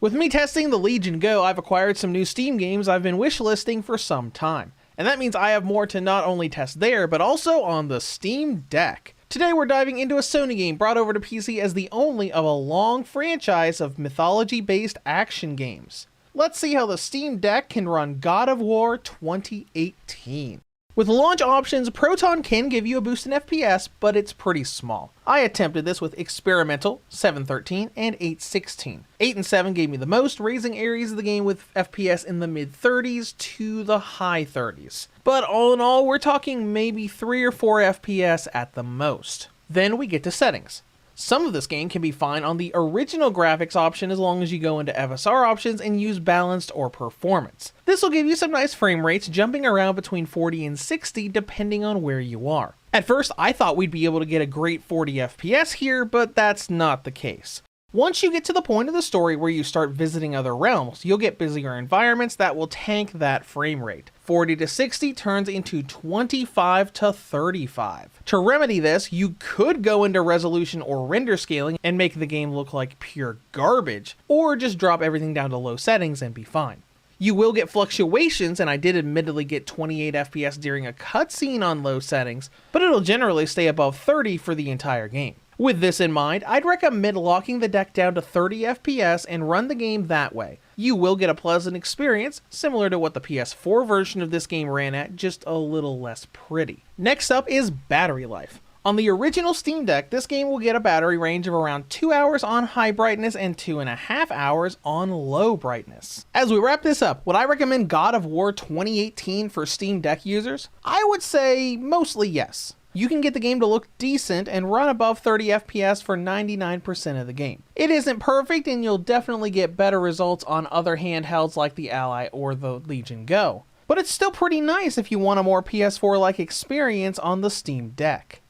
With me testing the Legion Go, I've acquired some new Steam games I've been wishlisting for some time. And that means I have more to not only test there, but also on the Steam Deck. Today we're diving into a Sony game brought over to PC as the only of a long franchise of mythology-based action games. Let's see how the Steam Deck can run God of War 2018. With launch options, Proton can give you a boost in FPS, but it's pretty small. I attempted this with Experimental, 713, and 816. 8 and 7 gave me the most, raising areas of the game with FPS in the mid-30s to the high 30s. But all in all, we're talking maybe 3 or 4 FPS at the most. Then we get to settings. Some of this game can be fine on the original graphics option as long as you go into FSR options and use balanced or performance. This will give you some nice frame rates, jumping around between 40 and 60 depending on where you are. At first, I thought we'd be able to get a great 40 FPS here, but that's not the case. Once you get to the point of the story where you start visiting other realms, you'll get busier environments that will tank that frame rate. 40 to 60 turns into 25 to 35. To remedy this, you could go into resolution or render scaling and make the game look like pure garbage, or just drop everything down to low settings and be fine. You will get fluctuations, and I did admittedly get 28 FPS during a cutscene on low settings, but it'll generally stay above 30 for the entire game. With this in mind, I'd recommend locking the deck down to 30 FPS and run the game that way. You will get a pleasant experience, similar to what the PS4 version of this game ran at, just a little less pretty. Next up is battery life. On the original Steam Deck, this game will get a battery range of around 2 hours on high brightness and 2.5 hours on low brightness. As we wrap this up, would I recommend God of War 2018 for Steam Deck users? I would say mostly yes. You can get the game to look decent and run above 30 FPS for 99% of the game. It isn't perfect, and you'll definitely get better results on other handhelds like the Ally or the Legion Go. But it's still pretty nice if you want a more PS4-like experience on the Steam Deck.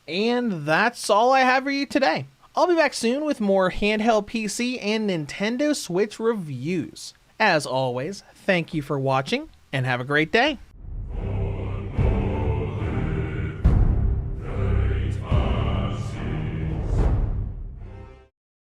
And that's all I have for you today. I'll be back soon with more handheld PC and Nintendo Switch reviews. As always, thank you for watching, and have a great day.